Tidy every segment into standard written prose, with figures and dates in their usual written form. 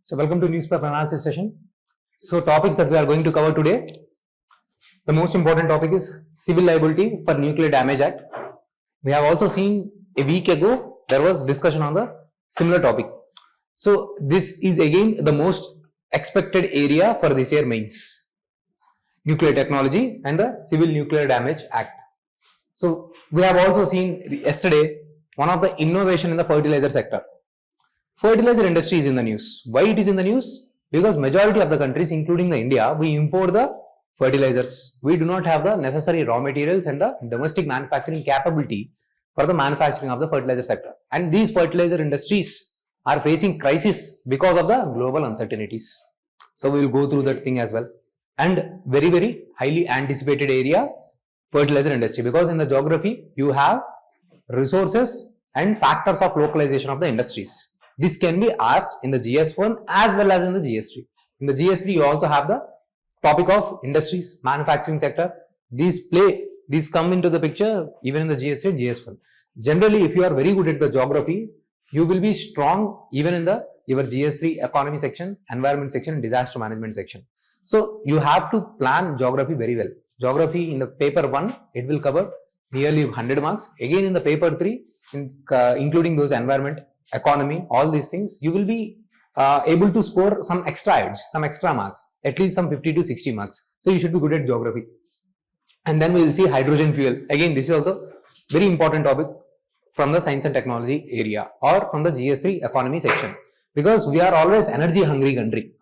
So welcome to newspaper analysis session. So topics that we are going to cover today. The most important topic is civil liability for Nuclear Damage Act. We have also seen a week ago there was discussion on the similar topic. So this is again the most expected area for this year mains. Nuclear technology and the Civil Nuclear Damage Act. So we have also seen yesterday one of the innovation in the fertilizer sector. Fertilizer industry is in the news. Why it is in the news? Because majority of the countries, including the India, we import the fertilizers. We do not have the necessary raw materials and the domestic manufacturing capability for the manufacturing of the fertilizer sector. And these fertilizer industries are facing crisis because of the global uncertainties. So we will go through that thing as well. And very highly anticipated area, fertilizer industry, because in the geography you have resources and factors of localization of the industries. This can be asked in the GS1 as well as in the GS3. In the GS3 you also have the topic of industries, manufacturing sector. These come into the picture even in the GS3 and GS1. Generally, if you are very good at the geography, you will be strong even in your GS3 economy section, environment section, and disaster management section. So you have to plan geography very well. Geography in the paper 1, it will cover nearly 100 marks. Again in the paper 3, including those environment, economy, all these things, you will be able to score some extra edge, some extra marks, at least some 50 to 60 marks. So you should be good at geography. And then we will see hydrogen fuel. Again, this is also very important topic from the science and technology area or from the GS3 economy section, because we are always energy hungry country.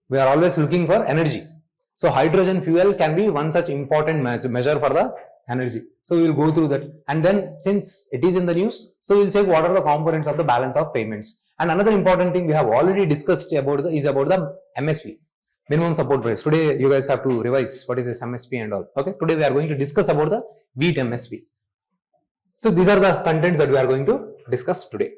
We are always looking for energy. So hydrogen fuel can be one such important measure for the energy. So we will go through that. And then since it is in the news, so we will check what are the components of the balance of payments. And another important thing we have already discussed about is about the MSP, minimum support price. Today you guys have to revise what is this MSP and all. Okay, today we are going to discuss about the wheat MSP. So these are the contents that we are going to discuss today.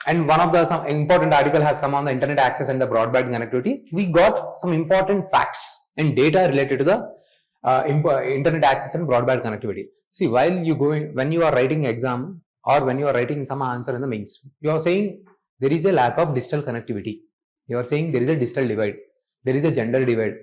And one of the some important article has come on the internet access and the broadband connectivity. We got some important facts and data related to the internet access and broadband connectivity. See, while you when you are writing exam or when you are writing some answer in the mains, you are saying there is a lack of digital connectivity. You are saying there is a digital divide. There is a gender divide.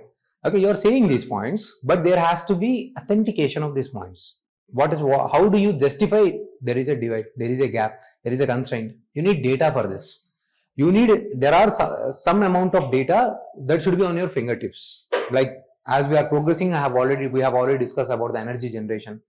Okay, you are saying these points, but there has to be authentication of these points. How do you justify there is a divide, there is a gap, there is a constraint? You need data for this. There are some amount of data that should be on your fingertips. Like as we are progressing, we have already discussed about the energy generation.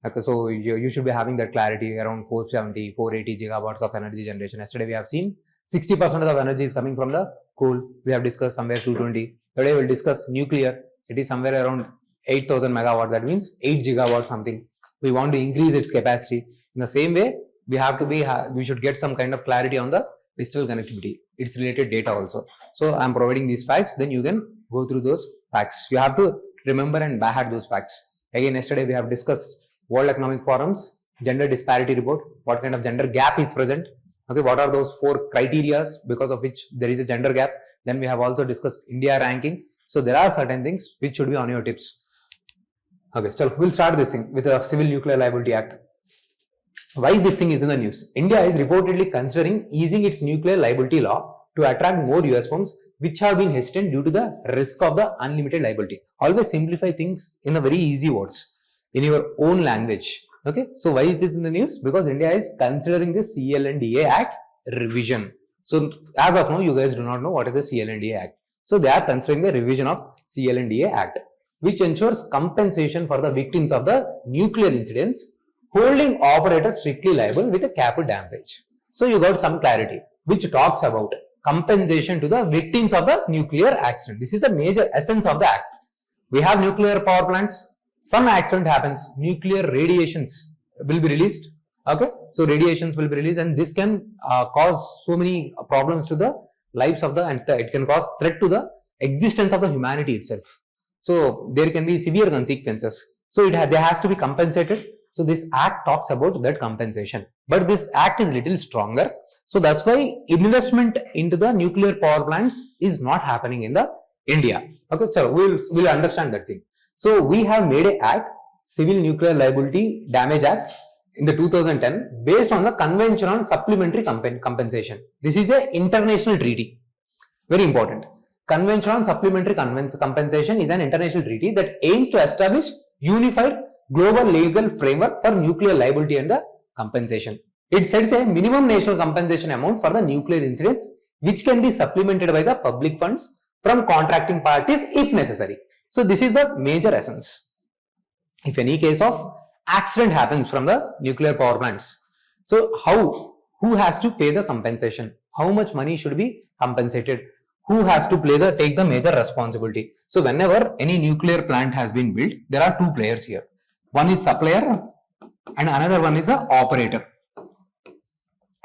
Okay, so you should be having that clarity around 470, 480 gigawatts of energy generation. Yesterday we have seen 60% of energy is coming from the coal. We have discussed somewhere 220. Today we will discuss nuclear. It is somewhere around 8,000 megawatts. That means 8 gigawatts something. We want to increase its capacity. In the same way, we should get some kind of clarity on the digital connectivity. It's related data also. So I am providing these facts. Then you can go through those facts. You have to remember and by heart those facts. Again, yesterday we have discussed World Economic Forum's gender disparity report. What kind of gender gap is present? Okay, what are those 4 criteria because of which there is a gender gap? Then we have also discussed India ranking. So there are certain things which should be on your tips. Okay, so we'll start this thing with the Civil Nuclear Liability Act. Why this thing is in the news? India is reportedly considering easing its nuclear liability law to attract more US firms which have been hesitant due to the risk of the unlimited liability. Always simplify things in a very easy words in your own language. Okay, so why is this in the news? Because India is considering the CLNDA Act revision. So as of now, you guys do not know what is the CLNDA Act. So they are considering the revision of CLNDA Act, which ensures compensation for the victims of the nuclear incidents, holding operators strictly liable with a capital damage. So you got some clarity, which talks about compensation to the victims of the nuclear accident. This is the major essence of the act. We have nuclear power plants. Some accident happens, nuclear radiations will be released. Okay, so radiations will be released, and this can cause so many problems to the lives of and it can cause threat to the existence of the humanity itself. So there can be severe consequences. So there has to be compensated. So this act talks about that compensation. But this act is little stronger. So that's why investment into the nuclear power plants is not happening in the India. Okay, so we'll understand that thing. So we have made an act, Civil Nuclear Liability Damage Act in the 2010 based on the Convention on Supplementary Compensation. This is an international treaty. Very important. Convention on Supplementary Compensation is an international treaty that aims to establish unified global legal framework for nuclear liability and the compensation. It sets a minimum national compensation amount for the nuclear incidents, which can be supplemented by the public funds from contracting parties if necessary. So this is the major essence. If any case of accident happens from the nuclear power plants, so who has to pay the compensation? How much money should be compensated? Who has to take the major responsibility? So whenever any nuclear plant has been built, there are two players here. One is supplier and another one is the operator.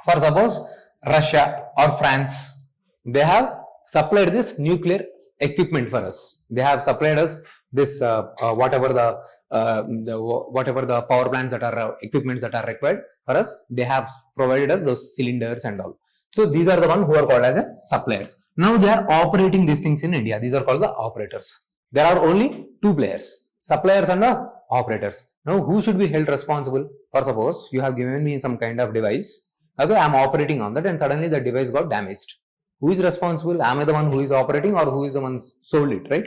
For suppose Russia or France, they have supplied this nuclear equipment for us. They have supplied us this whatever the power plants that are equipments that are required for us. They have provided us those cylinders and all. So these are the ones who are called as suppliers. Now they are operating these things in India. These are called the operators. There are only two players, suppliers and the operators. Now who should be held responsible? For suppose you have given me some kind of device. Okay, I am operating on that and suddenly the device got damaged. Who is responsible? Am I the one who is operating or who is the one sold it, right?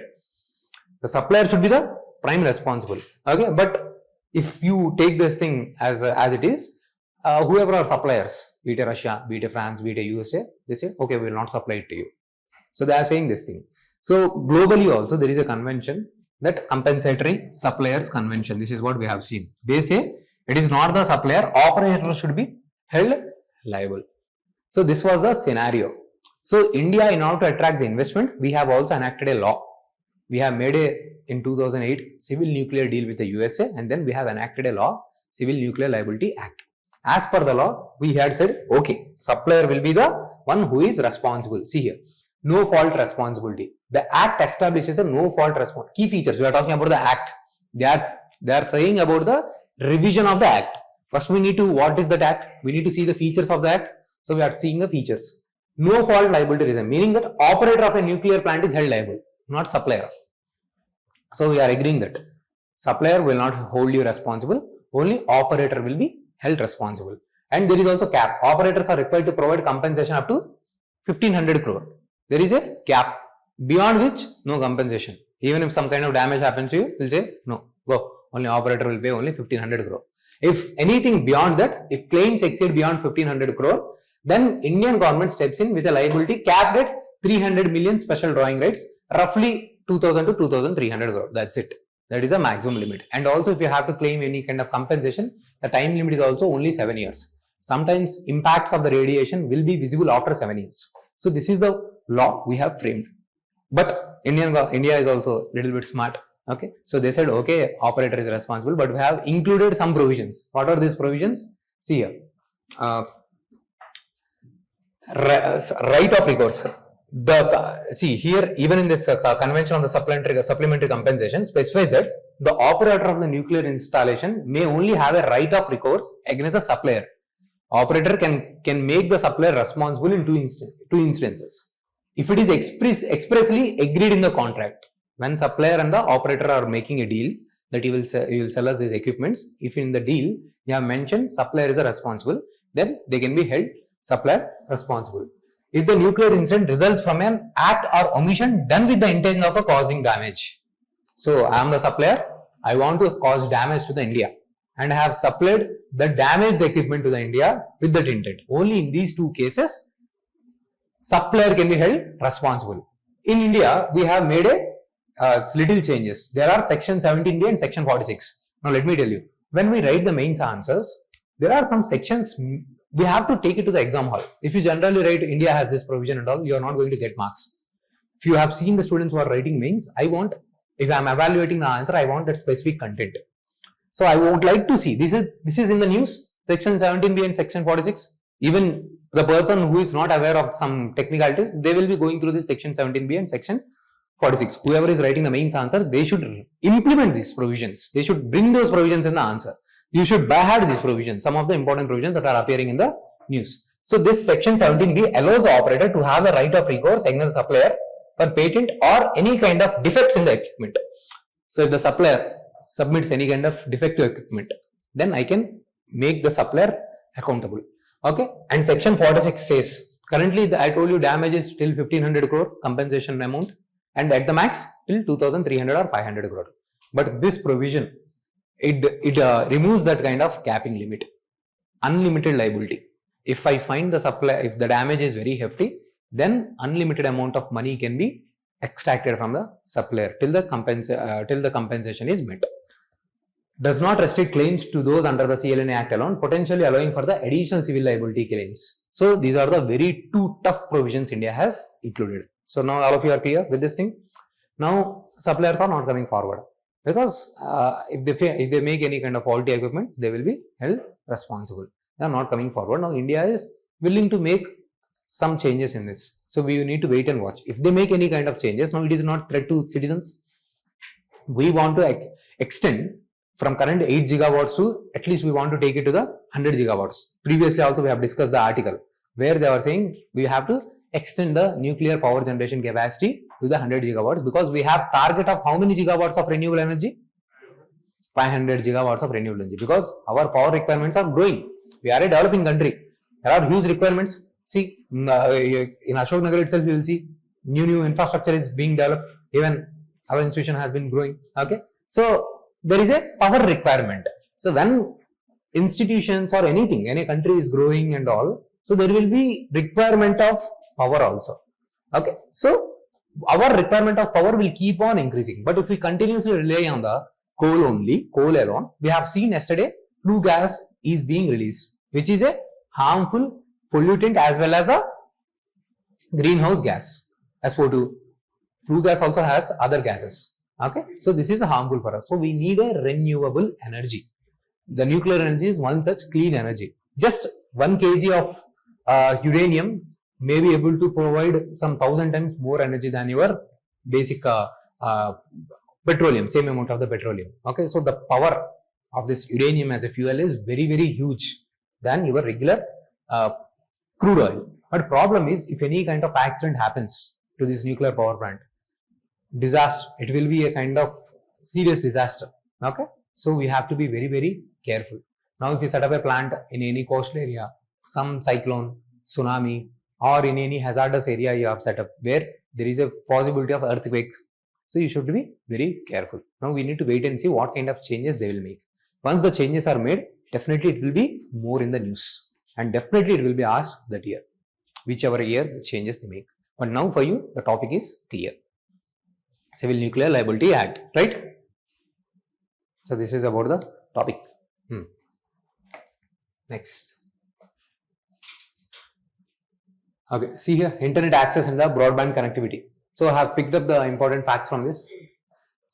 The supplier should be the prime responsible. Okay, but if you take this thing as it is, whoever are suppliers, be it Russia, be it France, be it USA, they say, okay, we will not supply it to you. So they are saying this thing. So globally also there is a convention, that compensatory suppliers convention. This is what we have seen. They say it is not the supplier, operator should be held liable. So this was the scenario. So India, in order to attract the investment, we have also enacted a law. We have made in 2008 civil nuclear deal with the USA, and then we have enacted a law, Civil Nuclear Liability Act. As per the law, we had said, okay, supplier will be the one who is responsible. See here, no fault responsibility. The Act establishes a no fault responsibility. Key features, we are talking about the Act. They are saying about the revision of the Act. First we need to, what is that Act? We need to see the features of the Act. So we are seeing the features. No fault liability reason, meaning that operator of a nuclear plant is held liable, not supplier. So we are agreeing that supplier will not hold you responsible, only operator will be held responsible. And there is also cap. Operators are required to provide compensation up to 1500 crore. There is a cap, beyond which no compensation. Even if some kind of damage happens to you, will say no, go. Only operator will pay only 1500 crore. If anything beyond that, if claims exceed beyond 1500 crore, then Indian government steps in with a liability capped at 300 million special drawing rights, roughly 2000 to 2300 crore. That's it. That is a maximum limit. And also if you have to claim any kind of compensation, the time limit is also only 7 years. Sometimes impacts of the radiation will be visible after 7 years. So this is the law we have framed. But India is also a little bit smart. Okay. So they said, okay, operator is responsible, but we have included some provisions. What are these provisions? See here. Right of recourse. See here, even in this convention on the supplementary compensation specifies that the operator of the nuclear installation may only have a right of recourse against a supplier. Operator can make the supplier responsible in two instances. If it is expressly agreed in the contract, when supplier and the operator are making a deal that you will sell us these equipments, if in the deal you have mentioned supplier is responsible, then they can be held supplier responsible. If the nuclear incident results from an act or omission done with the intention of causing damage. So I am the supplier, I want to cause damage to the India and I have supplied the damaged equipment to the India with that intent. Only in these two cases, supplier can be held responsible. In India, we have made little changes. There are section 17B and section 46. Now let me tell you, when we write the mains answers, there are some sections we have to take it to the exam hall. If you generally write India has this provision and all, you are not going to get marks. If you have seen the students who are writing mains, if I am evaluating the answer, I want that specific content. So I would like to see, this is in the news, section 17B and section 46. Even the person who is not aware of some technicalities, they will be going through this section 17B and section 46. Whoever is writing the mains answer, they should implement these provisions. They should bring those provisions in the answer. You should by-heart these provisions, some of the important provisions that are appearing in the news. So this section 17B allows the operator to have a right of recourse against the supplier for patent or any kind of defects in the equipment. So if the supplier submits any kind of defective equipment, then I can make the supplier accountable. Okay. And section 46 says Currently, I told you damage is till 1500 crore compensation amount, and at the max till 2300 or 500 crore. But this provision, it removes that kind of capping limit, unlimited liability. If I find the supply, if the damage is very hefty, then unlimited amount of money can be extracted from the supplier till the compensation is met. Does not restrict claims to those under the CLNA Act alone, potentially allowing for the additional civil liability claims. So these are the very two tough provisions India has included. So now all of you are clear with this thing. Now suppliers are not coming forward because if they make any kind of faulty equipment, they will be held responsible. They are not coming forward. Now India is willing to make some changes in this. So we need to wait and watch. If they make any kind of changes, now it is not threat to citizens. We want to extend from current 8 gigawatts to at least we want to take it to the 100 gigawatts. Previously also we have discussed the article where they are saying we have to extend the nuclear power generation capacity to the 100 gigawatts because we have target of how many gigawatts of renewable energy? 500 gigawatts of renewable energy because our power requirements are growing. We are a developing country. There are huge requirements. See, in Ashok Nagar itself, you will see new infrastructure is being developed. Even our institution has been growing. Okay, so there is a power requirement. So when institutions or anything, any country is growing and all, so there will be requirement of power also. Okay, so our requirement of power will keep on increasing. But if we continuously rely on the coal alone, we have seen yesterday flue gas is being released, which is a harmful pollutant as well as a greenhouse gas, SO2. Flue gas also has other gases. Okay, so this is harmful for us. So we need a renewable energy. The nuclear energy is one such clean energy. Just 1 kg of uranium may be able to provide some 1000 times more energy than your basic petroleum, same amount of the petroleum. Okay, so the power of this uranium as a fuel is very huge than your regular crude oil. But problem is if any kind of accident happens to this nuclear power plant, disaster, it will be a kind of serious disaster. Okay, so we have to be very careful. Now if you set up a plant in any coastal area, some cyclone, tsunami, or in any hazardous area you have set up where there is a possibility of earthquakes, so you should be very careful. Now we need to wait and see what kind of changes they will make. Once the changes are made, definitely it will be more in the news and definitely it will be asked that year, whichever year the changes they make. But now for you the topic is clear. Civil Nuclear Liability Act, right? So this is about the topic. Next. Okay, see here, internet access and the broadband connectivity. So I have picked up the important facts from this.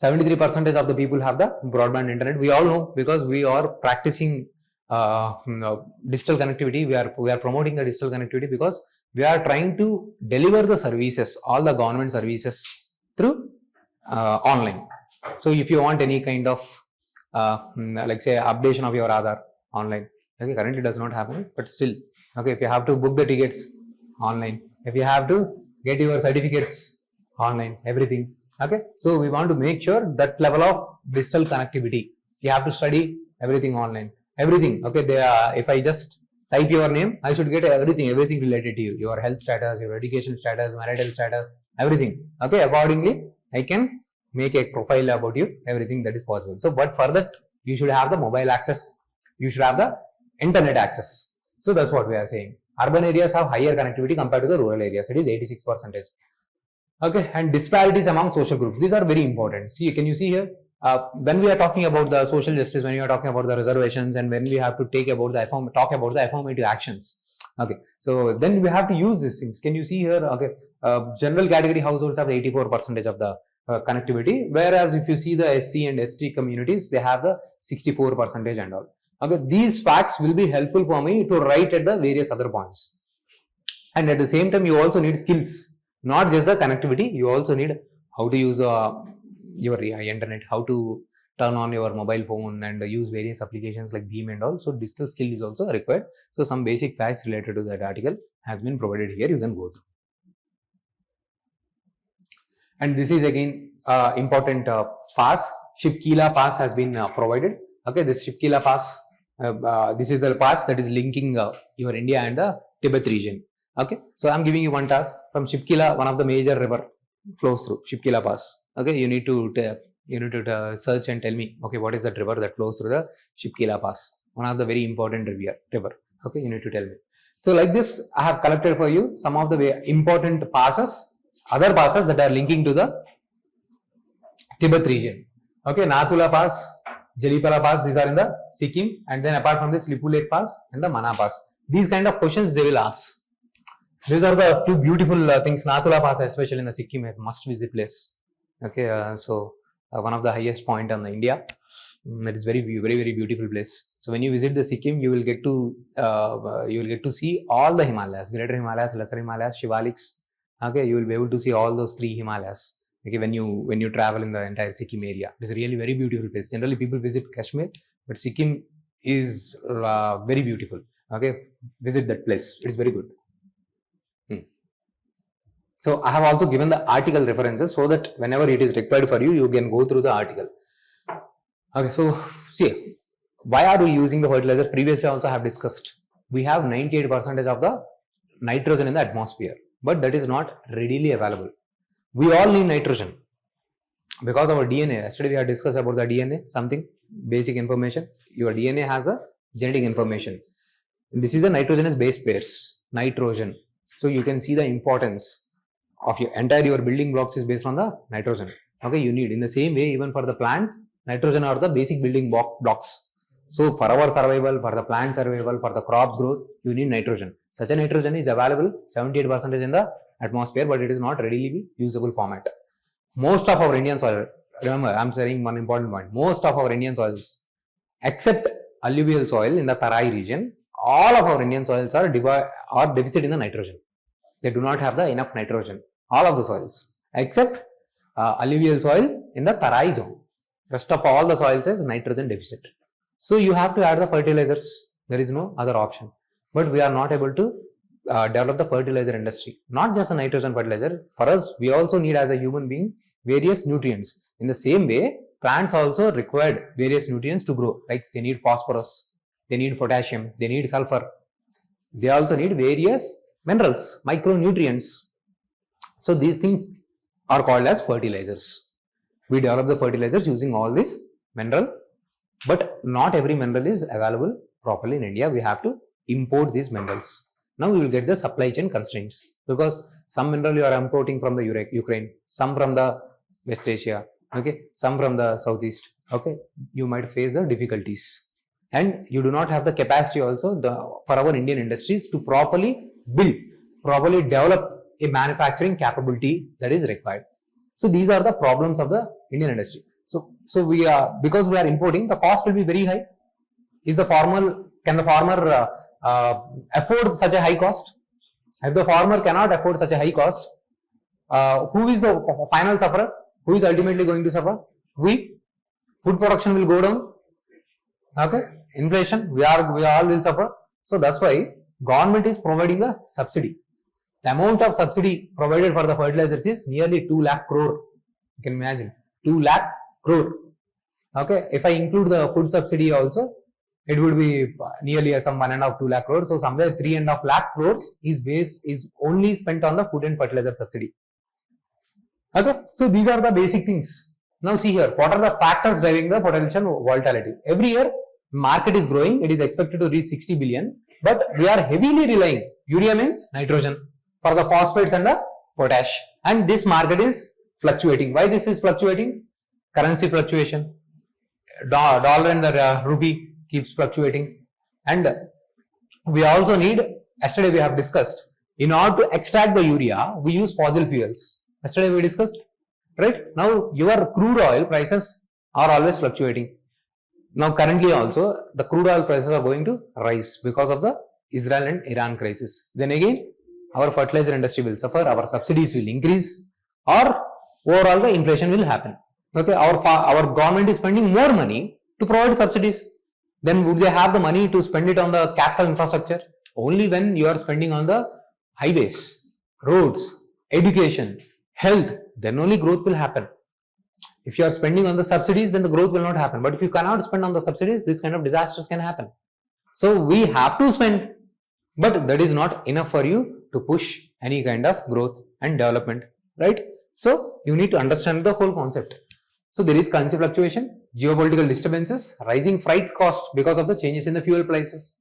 73% of the people have the broadband internet. We all know because we are practicing digital connectivity. We are promoting the digital connectivity because we are trying to deliver the services, all the government services through online. So if you want any kind of like say updation of your Aadhaar online, okay, currently does not happen, but still, okay, if you have to book the tickets online, if you have to get your certificates online, everything. Okay, so we want to make sure that level of digital connectivity. You have to study everything online, everything. Okay, if I just type your name, I should get everything related to you, your health status, your education status, marital status, everything. Okay, accordingly, I can make a profile about you, everything that is possible. So, but for that, you should have the mobile access, you should have the internet access. So that's what we are saying. Urban areas have higher connectivity compared to the rural areas. It is 86%. Okay, and disparities among social groups. These are very important. See, can you see here? When we are talking about the social justice, when we are talking about the reservations, and when we have to talk about the affirmative actions. Okay, so then we have to use these things. Can you see here? Okay, general category households have 84% of the connectivity, whereas if you see the SC and ST communities, they have the 64% and all. Okay, these facts will be helpful for me to write at the various other points. And at the same time, you also need skills. Not just the connectivity, you also need how to use your internet, how to turn on your mobile phone and use various applications like Beam and all. So digital skill is also required. So some basic facts related to that article has been provided here. You can go through. And this is again important pass. Shipkila pass has been provided. Okay, this Shipkila pass, this is the pass that is linking your India and the Tibet region. Okay, so I'm giving you one task from Shipkila, one of the major river flows through Shipkila Pass. Okay, you need to search and tell me, okay, what is that river that flows through the Shipkila Pass? One of the very important river. Okay, you need to tell me. So like this, I have collected for you some of the important passes, other passes that are linking to the Tibet region. Okay, Nathula Pass, Jalipala Pass, these are in the Sikkim, and then apart from this, Lipu Lake Pass and the Mana Pass. These kind of questions they will ask. These are the two beautiful things. Nathula Pass, especially in the Sikkim, is must visit place. Okay, one of the highest point on the India. It is very beautiful place. So when you visit the Sikkim, you will get to see all the Himalayas, Greater Himalayas, Lesser Himalayas, Shivaliks. Okay, you will be able to see all those three Himalayas. Okay, when you travel in the entire Sikkim area, it is really very beautiful place. Generally, people visit Kashmir, but Sikkim is very beautiful. Okay, visit that place. It is very good. So I have also given the article references so that whenever it is required for you, you can go through the article. Okay, so see, why are we using the fertilizers? Previously also I have discussed. We have 98% of the nitrogen in the atmosphere, but that is not readily available. We all need nitrogen because our DNA. Yesterday we had discussed about the DNA, something basic information. Your DNA has a genetic information. This is the nitrogenous base pairs, nitrogen. So you can see the importance of your building blocks is based on the nitrogen. Okay, you need in the same way even for the plant, nitrogen are the basic building blocks. So for our survival, for the plant survival, for the crops growth, you need nitrogen. Such a nitrogen is available 78% in the atmosphere, but it is not readily usable format. Most of our Indian soil, remember I am saying one important point, most of our Indian soils except alluvial soil in the Tarai region, all of our Indian soils are deficit in the nitrogen. They do not have the enough nitrogen. All of the soils except alluvial soil in the Tarai zone. Rest of all the soils is nitrogen deficit. So you have to add the fertilizers. There is no other option. But we are not able to develop the fertilizer industry. Not just a nitrogen fertilizer. For us, we also need as a human being various nutrients. In the same way, plants also require various nutrients to grow. Like they need phosphorus, they need potassium, they need sulfur. They also need various minerals, micronutrients. So these things are called as fertilizers. We develop the fertilizers using all these mineral, but not every mineral is available properly in India. We have to import these minerals. Now we will get the supply chain constraints because some mineral you are importing from the Ukraine, some from the West Asia, okay, some from the Southeast. Okay, you might face the difficulties, and you do not have the capacity also for our Indian industries to properly develop a manufacturing capability that is required. So these are the problems of the Indian industry. So we are, because we are importing, the cost will be very high. Can the farmer afford such a high cost? If the farmer cannot afford such a high cost, who is the final sufferer? Who is ultimately going to suffer? We. Food production will go down. Okay, inflation. We all will suffer. So that's why government is providing the subsidy. The amount of subsidy provided for the fertilizers is nearly 2 lakh crore. You can imagine 2 lakh crore. Okay, if I include the food subsidy also, it would be nearly some 1.5 2 lakh crore. So somewhere 3.5 lakh crores is only spent on the food and fertilizer subsidy. Okay, so these are the basic things. Now see here, what are the factors driving the potential volatility? Every year market is growing, it is expected to reach 60 billion, but we are heavily relying, urea means nitrogen, for the phosphates and the potash, and this market is fluctuating. Why this is fluctuating? Currency fluctuation, dollar and the rupee keeps fluctuating, and we also need, yesterday we have discussed, in order to extract the urea, we use fossil fuels. Yesterday we discussed, right? Now your crude oil prices are always fluctuating. Now currently also the crude oil prices are going to rise because of the Israel and Iran crisis. Then again our fertilizer industry will suffer, our subsidies will increase, or overall the inflation will happen. Okay, our government is spending more money to provide subsidies. Then would they have the money to spend it on the capital infrastructure? Only when you are spending on the highways, roads, education, health, then only growth will happen. If you are spending on the subsidies, then the growth will not happen. But if you cannot spend on the subsidies, this kind of disasters can happen. So we have to spend, but that is not enough for you to push any kind of growth and development, right? So you need to understand the whole concept. So there is currency fluctuation, geopolitical disturbances, rising freight costs because of the changes in the fuel prices.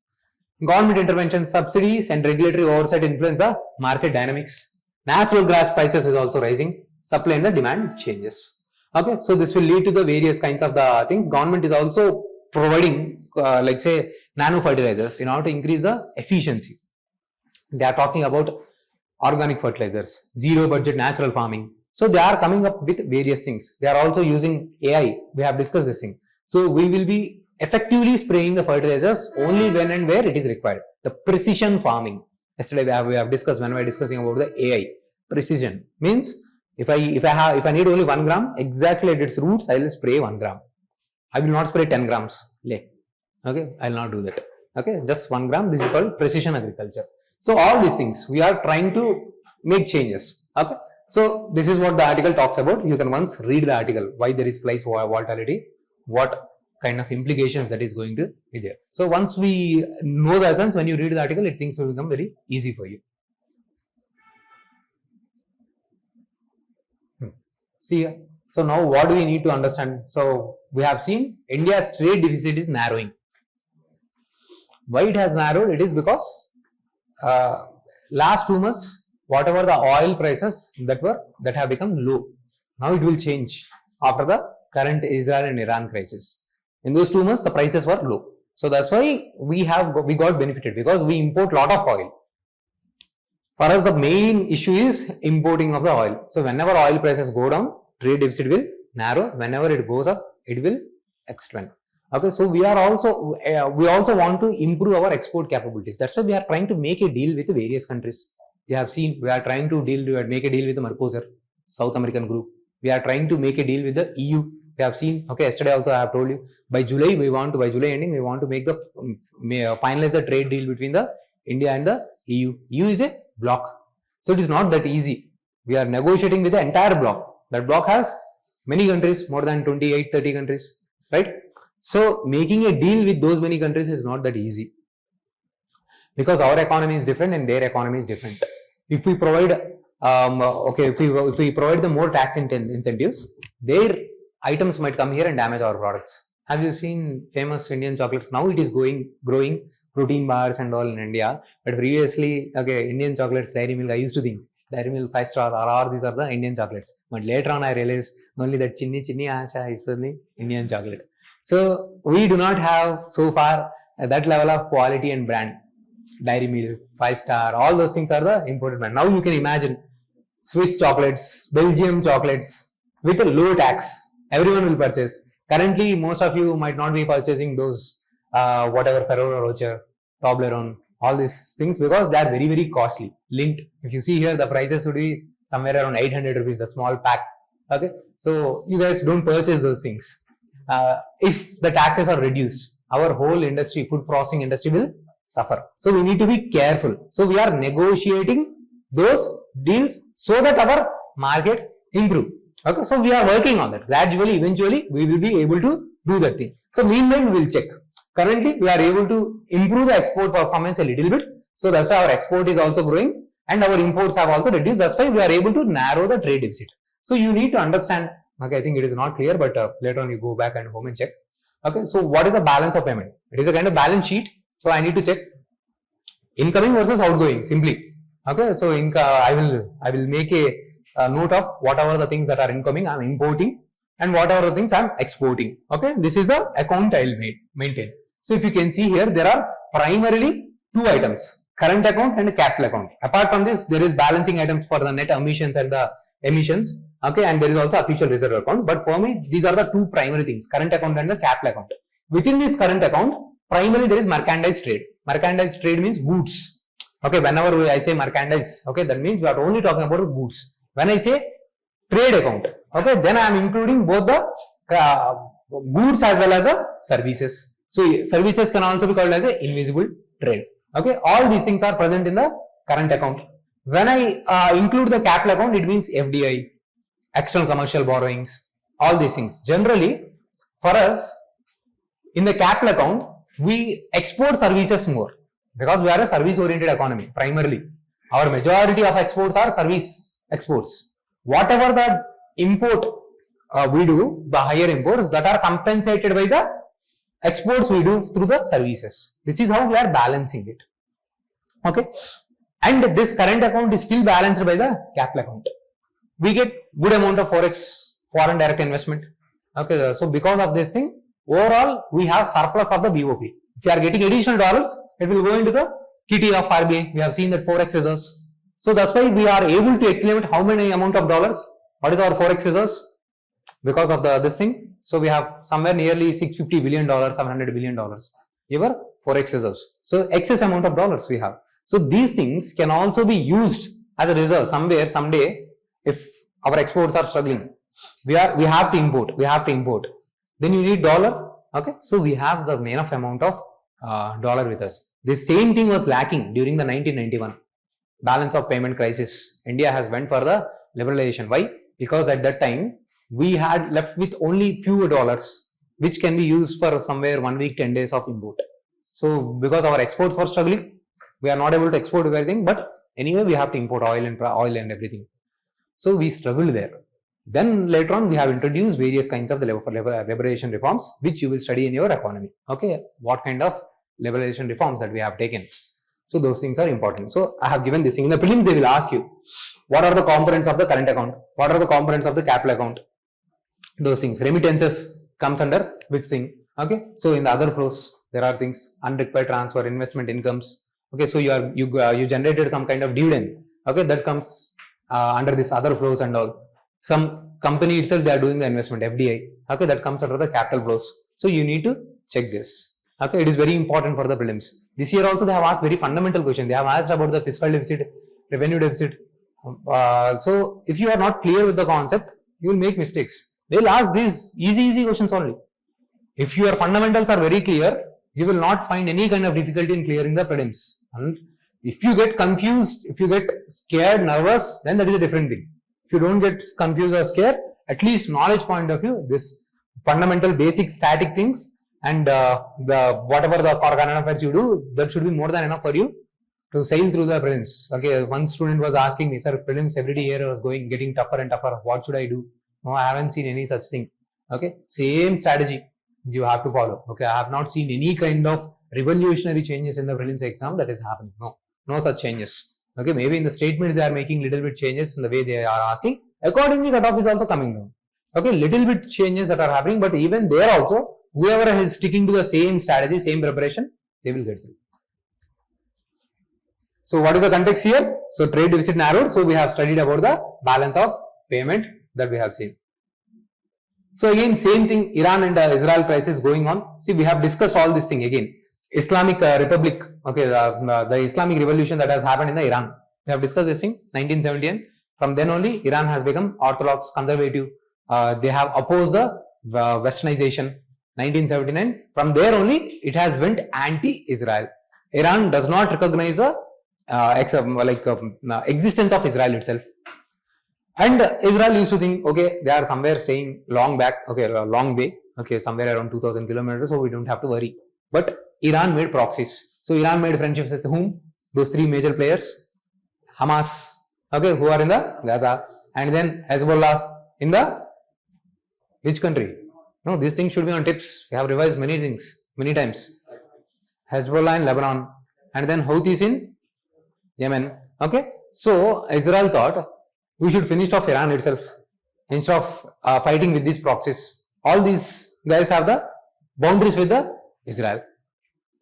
Government intervention, subsidies and regulatory oversight influence the market dynamics. Natural gas prices is also rising. Supply and the demand changes. Okay, so this will lead to the various kinds of the things. Government is also providing, like say, nano fertilizers in order to increase the efficiency. They are talking about organic fertilizers, zero budget natural farming. So they are coming up with various things. They are also using AI. We have discussed this thing. So we will be effectively spraying the fertilizers only when and where it is required. The precision farming. Yesterday we have discussed when we were discussing about the AI. Precision means if I need only 1 gram exactly at its roots, I will spray 1 gram. I will not spray 10 grams. Okay, I will not do that. Okay, just 1 gram. This is called precision agriculture. So all these things we are trying to make changes. Okay. So this is what the article talks about. You can once read the article, why there is price volatility, what kind of implications that is going to be there. So once we know the essence, when you read the article, things will become very easy for you. See here. So now what do we need to understand? So we have seen India's trade deficit is narrowing. Why it has narrowed? It is because last 2 months, whatever the oil prices that have become low, now it will change after the current Israel and Iran crisis. In those 2 months, the prices were low. So that's why we got benefited, because we import lot of oil. For us, the main issue is importing of the oil. So whenever oil prices go down, trade deficit will narrow. Whenever it goes up, it will expand. Okay, so we also want to improve our export capabilities. That's why we are trying to make a deal with various countries. We have seen we are trying to make a deal with the Mercosur, South American group. We are trying to make a deal with the EU. We have seen, okay, yesterday also I have told you, by July ending, we want to make the finalize the trade deal between the India and the EU. EU is a bloc. So it is not that easy. We are negotiating with the entire bloc. That bloc has many countries, more than 28, 30 countries, right? So making a deal with those many countries is not that easy, because our economy is different and their economy is different. If we provide, if we provide them more tax incentives, their items might come here and damage our products. Have you seen famous Indian chocolates? Now it is growing protein bars and all in India. But previously, okay, Indian chocolates, Dairy Milk, I used to think Dairy Milk, 5-star, RR, these are the Indian chocolates. But later on I realized only that Chinni Acha is the Indian chocolate. So we do not have so far that level of quality and brand. Dairy Milk, 5-star, all those things are the imported brand. Now you can imagine Swiss chocolates, Belgium chocolates with a low tax. Everyone will purchase. Currently, most of you might not be purchasing those whatever Ferrero Rocher, Toblerone, all these things, because they are very, very costly. Linked. If you see here, the prices would be somewhere around 800 rupees, the small pack. Okay, so you guys don't purchase those things. If the taxes are reduced, our whole industry, food processing industry, will suffer. So we need to be careful. So we are negotiating those deals so that our market improve. Okay, so we are working on that. Gradually, eventually, we will be able to do that thing. So meanwhile, we will check. Currently, we are able to improve the export performance a little bit. So that's why our export is also growing and our imports have also reduced. That's why we are able to narrow the trade deficit. So you need to understand. Okay, I think it is not clear, but later on you go back and home and check. Okay, so what is the balance of payment? It is a kind of balance sheet. So I need to check incoming versus outgoing simply. Okay, so I will make a note of whatever the things that are incoming I am importing and whatever the things I am exporting. Okay, this is the account I will maintain. So if you can see here, there are primarily two items, current account and capital account. Apart from this, there is balancing items for the net emissions and the emissions. Okay, and there is also official reserve account. But for me, these are the two primary things, current account and the capital account. Within this current account, primarily there is merchandise trade. Merchandise trade means goods. Okay, whenever I say merchandise, okay, that means we are only talking about the goods. When I say trade account, okay, then I am including both the goods as well as the services. So services can also be called as a invisible trade. Okay, all these things are present in the current account. When I include the capital account, it means FDI, external commercial borrowings, all these things. Generally, for us, in the capital account, we export services more because we are a service-oriented economy primarily. Our majority of exports are service exports. Whatever the import we do, the higher imports that are compensated by the exports we do through the services. This is how we are balancing it. Okay. And this current account is still balanced by the capital account. We get good amount of forex, foreign direct investment. Okay. So because of this thing, overall we have surplus of the BOP. If you are getting additional dollars, it will go into the kitty of RBI. We have seen that forex reserves. So that's why we are able to estimate how many amount of dollars. What is our forex reserves? Because of this thing. So we have somewhere nearly $650 billion, $700 billion. Your forex reserves. So excess amount of dollars we have. So these things can also be used as a reserve somewhere, someday, if our exports are struggling. We have to import. Then you need dollar. Okay. So we have the enough amount of dollar with us. This same thing was lacking during the 1991 balance of payment crisis. India has went for the liberalization. Why? Because at that time we had left with only few dollars, which can be used for somewhere 1 week, 10 days of import. So because our exports were struggling, we are not able to export everything. But anyway, we have to import oil and everything. So we struggled there. Then later on, we have introduced various kinds of the liberalization reforms, which you will study in your economy. Okay, what kind of liberalization reforms that we have taken. So those things are important. So I have given this thing. In the prelims, they will ask you, what are the components of the current account? What are the components of the capital account? Those things. Remittances comes under which thing? Okay. So in the other flows, there are things, unrequired transfer, investment incomes. Okay. So you generated some kind of dividend. Okay. That comes under this other flows and all. Some company itself, they are doing the investment, FDI. Okay. That comes under the capital flows. So you need to check this. Okay. It is very important for the prelims. This year also they have asked very fundamental question. They have asked about the fiscal deficit, revenue deficit. So if you are not clear with the concept, you will make mistakes. They will ask these easy questions only. If your fundamentals are very clear, you will not find any kind of difficulty in clearing the prelims. And if you get confused, if you get scared, nervous, then that is a different thing. If you don't get confused or scared, at least knowledge point of view, this fundamental basic static things and whatever the current affairs you do, that should be more than enough for you to sail through the prelims. Okay, one student was asking me, sir, prelims every year was getting tougher and tougher. What should I do? No, I haven't seen any such thing. Okay, same strategy you have to follow. Okay, I have not seen any kind of revolutionary changes in the prelims exam that is happening. No such changes. Okay, maybe in the statements they are making little bit changes in the way they are asking. Accordingly, cutoff is also coming down. Okay, little bit changes that are happening, but even there also, whoever is sticking to the same strategy, same preparation, they will get through. So what is the context here? So trade deficit narrowed. So we have studied about the balance of payment that we have seen. So again, same thing, Iran and Israel crisis going on. See, we have discussed all this thing again. Islamic Republic, okay, the Islamic revolution that has happened in the Iran. We have discussed this thing, 1917. From then only, Iran has become orthodox, conservative. They have opposed the westernization. 1979. From there only, it has went anti-Israel. Iran does not recognize the existence of Israel itself. And Israel used to think, okay, they are somewhere staying long back, okay, a long way, okay, somewhere around 2000 kilometers, so we don't have to worry. But Iran made proxies. So Iran made friendships with whom? Those three major players. Hamas, okay, who are in the Gaza, and then Hezbollah in the which country? No, these things should be on tips. We have revised many things, many times. Hezbollah in Lebanon, and then Houthis in Yemen. Okay, so Israel thought we should finish off Iran itself instead of fighting with these proxies. All these guys have the boundaries with the Israel.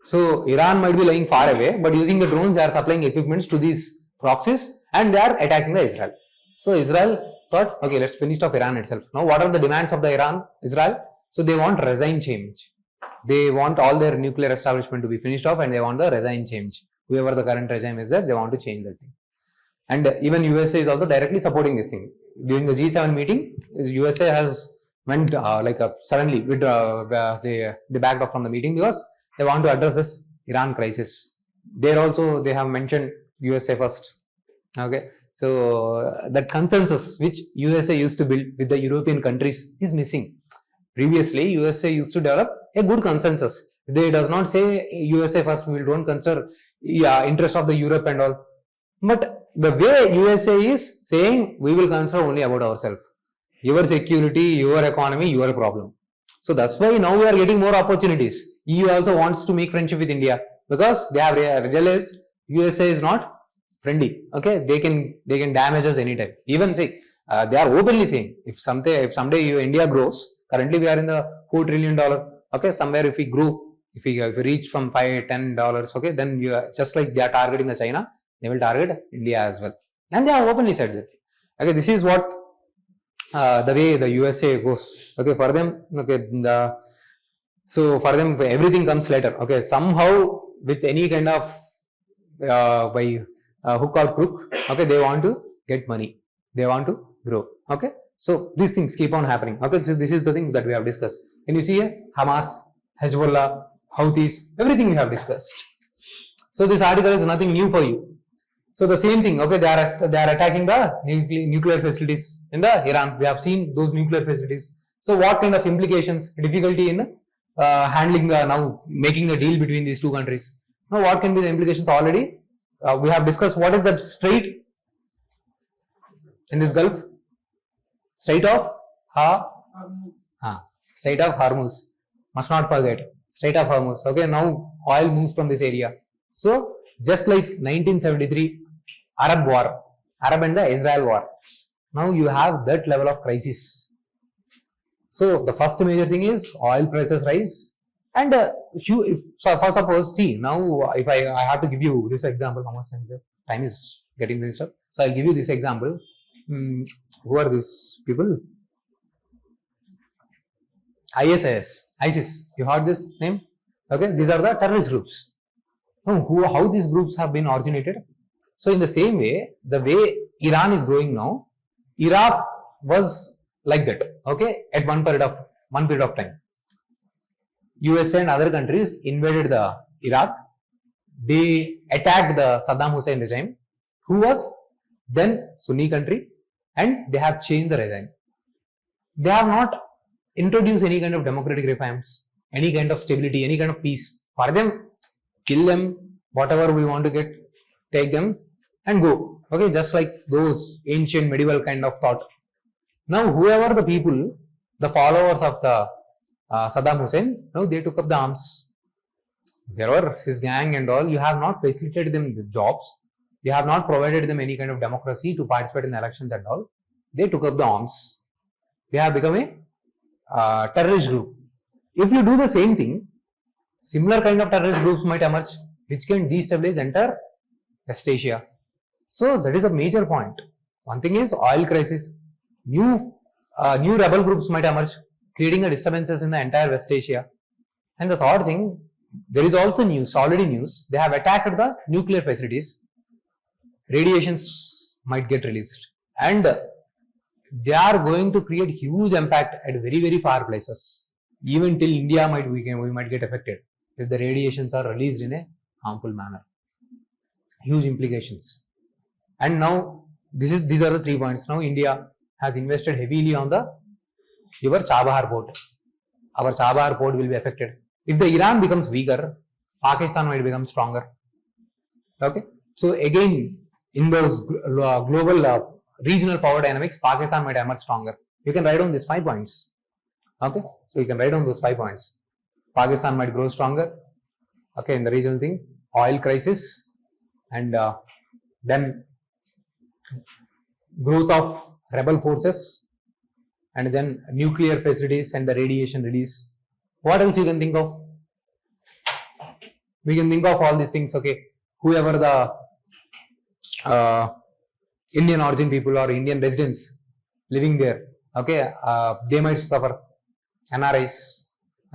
So Iran might be lying far away, but using the drones, they are supplying equipments to these proxies and they are attacking the Israel. So Israel thought, okay, let's finish off Iran itself. Now, what are the demands of the Israel? So they want regime change. They want all their nuclear establishment to be finished off and they want the regime change. Whoever the current regime is there, they want to change that thing. And even USA is also directly supporting this thing. During the G7 meeting, USA has went suddenly they backed off from the meeting because they want to address this Iran crisis. There also they have mentioned USA first. Okay, so that consensus which USA used to build with the European countries is missing. Previously, USA used to develop a good consensus. They does not say USA first, we don't consider interest of the Europe and all. But the way USA is saying, we will consider only about ourselves. Your security, your economy, your problem. So that's why now we are getting more opportunities. EU also wants to make friendship with India because they have realized USA is not friendly. Okay, they can damage us anytime. Even say they are openly saying if someday India grows. Currently we are in the $4 trillion. Okay, somewhere if we grow, if we reach from $5-10, okay, then you are just like they are targeting the China, they will target India as well, and they have openly said that. Okay, this is what the way the USA goes. Okay, for them, okay, so for them everything comes later. Okay, somehow with any kind of by hook or crook, okay, they want to get money, they want to grow. Okay, so these things keep on happening. Okay, this is the thing that we have discussed. Can you see here? Hamas, Hezbollah, Houthis, everything we have discussed. So this article is nothing new for you. So the same thing, okay, they are attacking the nuclear facilities in the Iran. We have seen those nuclear facilities. So what kind of implications, difficulty in handling now making the deal between these two countries? Now what can be the implications already? We have discussed what is that strait in this Gulf? Strait of Strait of Hormuz. Must not forget. Strait of Hormuz. Okay, now oil moves from this area. So just like 1973 Arab war, Arab and the Israel war. Now you have that level of crisis. So the first major thing is oil prices rise, and for suppose, see now if I have to give you this example, how much time is getting this up. So I'll give you this example. Who are these people? ISIS. You heard this name? Okay, these are the terrorist groups. Now, how these groups have been originated? So in the same way, the way Iran is growing now, Iraq was like that. Okay, at one period of time, USA and other countries invaded the Iraq. They attacked the Saddam Hussein regime, who was then Sunni country, and they have changed the regime. They have not introduced any kind of democratic reforms, any kind of stability, any kind of peace. For them, kill them, whatever we want to get, take them and go. Okay, just like those ancient medieval kind of thought. Now, whoever the people, the followers of the Saddam Hussein, now they took up the arms. There were his gang and all. You have not facilitated them with jobs. You have not provided them any kind of democracy to participate in the elections and all. They took up the arms. They have become a terrorist group. If you do the same thing, similar kind of terrorist groups might emerge, which can destabilize entire West Asia. So that is a major point. One thing is oil crisis. New rebel groups might emerge, creating a disturbances in the entire West Asia. And the third thing, there is also already news. They have attacked the nuclear facilities. Radiations might get released, and they are going to create huge impact at very, very far places. Even till India we might get affected if the radiations are released in a harmful manner. Huge implications. And now these are the 3 points. Now India has invested heavily on your Chabahar port. Our Chabahar port will be affected. If the Iran becomes weaker, Pakistan might become stronger. Okay. So again, in those global regional power dynamics, Pakistan might emerge stronger. You can write down these 5 points. Okay. So you can write down those 5 points. Pakistan might grow stronger. Okay, in the regional thing, oil crisis, and then growth of rebel forces, and then nuclear facilities and the radiation release. What else you can think of? We can think of all these things. Okay, whoever the Indian origin people or Indian residents living there, okay, they might suffer. NRIs,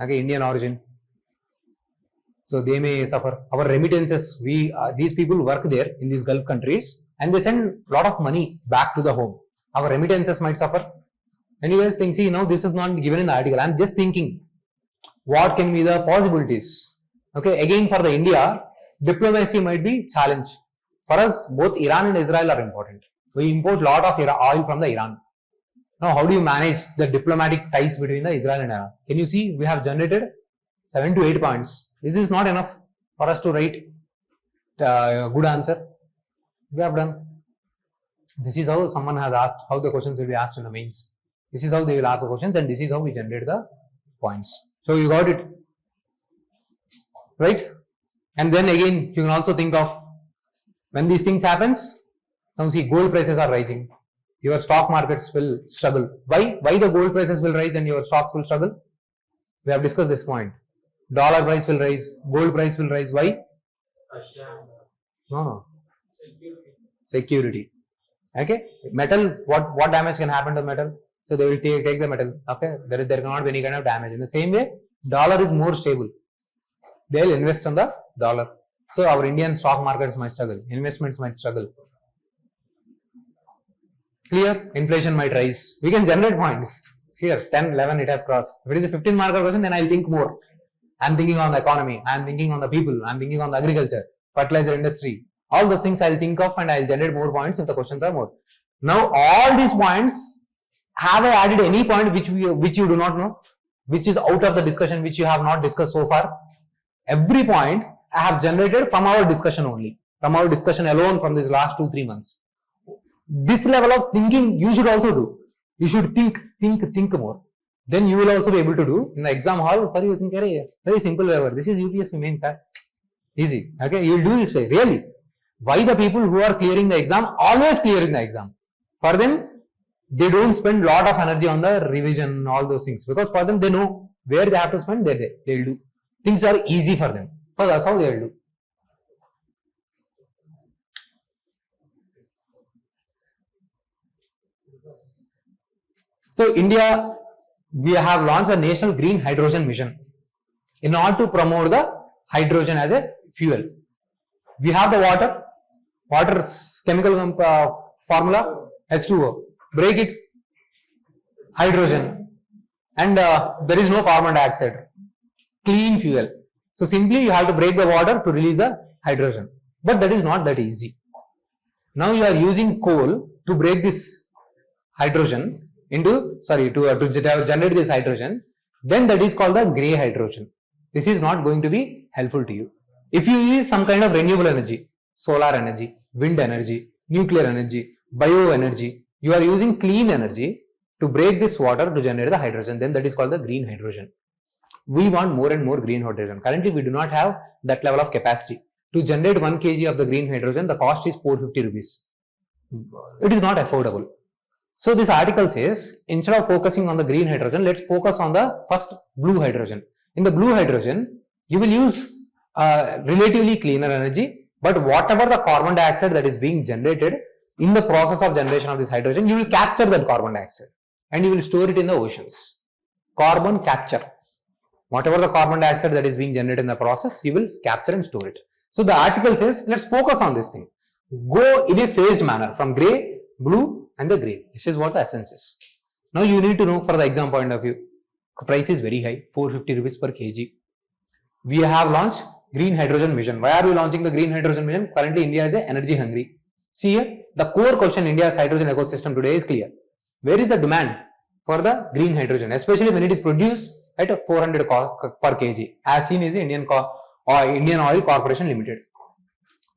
okay, Indian origin, so they may suffer. Our remittances, these people work there in these Gulf countries and they send a lot of money back to the home. Our remittances might suffer. And you guys think, see, now this is not given in the article. I am just thinking, what can be the possibilities? Okay, again for the India, diplomacy might be challenge. For us, both Iran and Israel are important. We import a lot of oil from the Iran. Now, how do you manage the diplomatic ties between the Israel and Iran? Can you see we have generated 7 to 8 points. This is not enough for us to write a good answer. We have done. This is how someone has asked, how the questions will be asked in the mains. This is how they will ask the questions, and this is how we generate the points. So you got it, right? And then again, you can also think of when these things happens. Now see, gold prices are rising. Your stock markets will struggle. Why? Why the gold prices will rise and your stocks will struggle? We have discussed this point. Dollar price will rise, gold price will rise. Why? No. Security. Okay. Metal. What damage can happen to metal? So they will take the metal. Okay. There cannot be any kind of damage. In the same way, dollar is more stable. They will invest on the dollar. So our Indian stock markets might struggle. Investments might struggle. Clear? Inflation might rise. We can generate points. See here, 10, 11 it has crossed. If it is a 15 marker question, then I will think more. I am thinking on the economy. I am thinking on the people. I am thinking on the agriculture, fertilizer industry. All those things I will think of and I will generate more points if the questions are more. Now all these points, have I added any point which you do not know? Which is out of the discussion, which you have not discussed so far? Every point I have generated from our discussion only. From our discussion alone from these last 2-3 months. This level of thinking you should also do. You should think more. Then you will also be able to do in the exam hall. For you think, very simple waiver. This is UPSC mains, sir. Easy. Okay, you will do this way. Really. Why the people who are clearing the exam always clearing the exam? For them, they don't spend lot of energy on the revision, all those things. Because for them, they know where they have to spend. They will do. Things are easy for them. So that's how they will do. So India, we have launched a national green hydrogen mission in order to promote the hydrogen as a fuel. We have the water's chemical formula H2O. Break it, hydrogen, and there is no carbon dioxide. Clean fuel. So simply you have to break the water to release the hydrogen. But that is not that easy. Now you are using coal to break this hydrogen into, to generate this hydrogen, then that is called the grey hydrogen. This is not going to be helpful to you. If you use some kind of renewable energy, solar energy, wind energy, nuclear energy, bioenergy, you are using clean energy to break this water to generate the hydrogen, then that is called the green hydrogen. We want more and more green hydrogen. Currently, we do not have that level of capacity. To generate 1 kg of the green hydrogen, the cost is 450 rupees. It is not affordable. So this article says, instead of focusing on the green hydrogen, let's focus on the first blue hydrogen. In the blue hydrogen, you will use relatively cleaner energy, but whatever the carbon dioxide that is being generated in the process of generation of this hydrogen, you will capture that carbon dioxide and you will store it in the oceans. Carbon capture. Whatever the carbon dioxide that is being generated in the process, you will capture and store it. So the article says, let's focus on this thing. Go in a phased manner from grey, blue, and the green. This is what the essence is. Now you need to know for the exam point of view, price is very high, 450 rupees per kg. We have launched green hydrogen mission. Why are we launching the green hydrogen mission? Currently India is energy hungry. See here, the core question India's hydrogen ecosystem today is clear. Where is the demand for the green hydrogen, especially when it is produced at 400 per kg, as seen is Indian Oil Corporation Limited.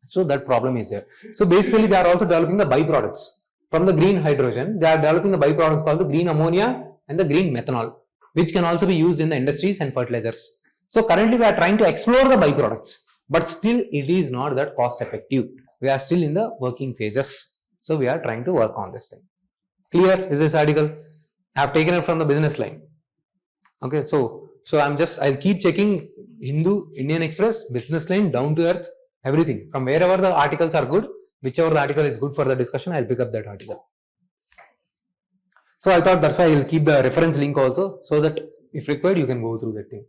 So that problem is there. So basically they are also developing the byproducts. From the green hydrogen, they are developing the byproducts called the green ammonia and the green methanol, which can also be used in the industries and fertilizers. So currently we are trying to explore the byproducts, but still it is not that cost effective. We are still in the working phases. So we are trying to work on this thing. Clear is this article? I have taken it from the business line. Okay, so I'll keep checking Hindu, Indian Express, business line, down to earth, everything. From wherever the articles are good, whichever the article is good for the discussion, I'll pick up that article. So I thought that's why I'll keep the reference link also, so that if required, you can go through that thing.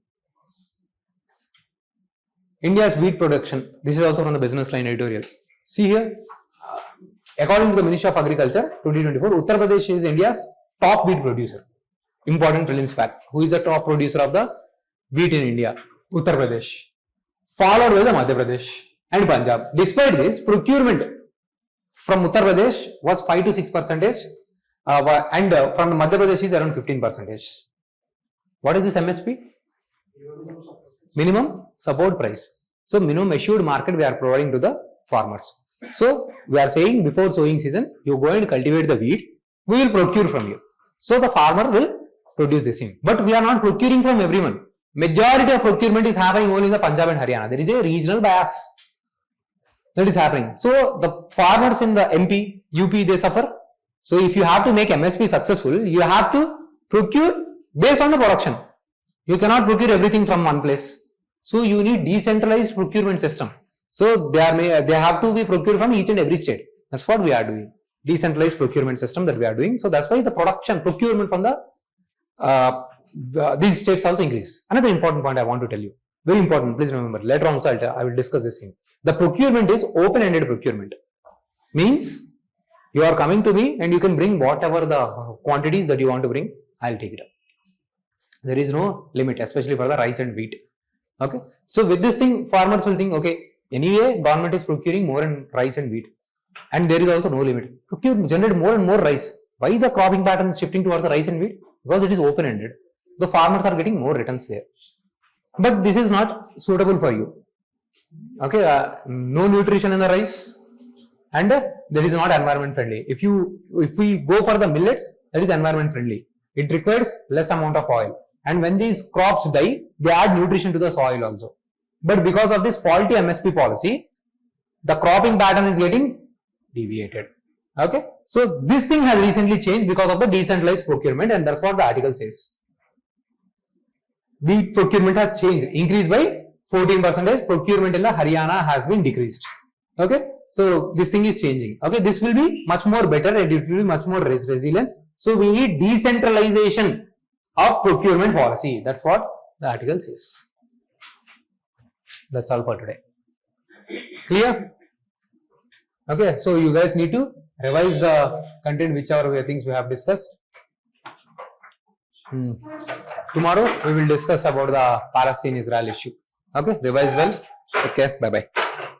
India's wheat production. This is also from the business line editorial. See here, according to the Ministry of Agriculture 2024, Uttar Pradesh is India's top wheat producer. Important prelims fact. Who is the top producer of the wheat in India? Uttar Pradesh. Followed by the Madhya Pradesh and Punjab. Despite this, procurement from Uttar Pradesh was 5 to 6%, and from Madhya Pradesh is around 15%. What is this MSP? Minimum support price. So minimum assured market we are providing to the farmers. So we are saying before sowing season, you go and cultivate the wheat, we will procure from you. So the farmer will produce this thing. But we are not procuring from everyone. Majority of procurement is happening only in the Punjab and Haryana. There is a regional bias that is happening. So the farmers in the MP, UP, they suffer. So if you have to make MSP successful, you have to procure based on the production. You cannot procure everything from one place. So you need decentralized procurement system. So they have to be procured from each and every state. That's what we are doing. Decentralized procurement system that we are doing. So that's why the production procurement from these states also increase. Another important point I want to tell you. Very important. Please remember. Later on also I will discuss this thing. The procurement is open-ended procurement. Means you are coming to me and you can bring whatever the quantities that you want to bring. I'll take it up. There is no limit, especially for the rice and wheat. Okay. So with this thing, farmers will think, okay, anyway, government is procuring more in rice and wheat, and there is also no limit. Generate more and more rice. Why the cropping pattern is shifting towards the rice and wheat? Because it is open-ended. The farmers are getting more returns there. But this is not suitable for you. Okay, no nutrition in the rice, and there is not environment friendly. If we go for the millets, that is environment friendly. It requires less amount of oil. And when these crops die, they add nutrition to the soil also. But because of this faulty MSP policy, the cropping pattern is getting deviated. Okay. So this thing has recently changed because of the decentralized procurement, and that's what the article says. Wheat procurement has changed, increased by 14%. Procurement in the Haryana has been decreased. Okay. So this thing is changing. Okay. This will be much more better and it will be much more resilience. So we need decentralization of procurement policy. That's what the article says. That's all for today. Clear? Okay, so you guys need to revise the content, whichever things we have discussed. Tomorrow we will discuss about the Palestine-Israel issue. Okay, revise well. Okay, bye-bye.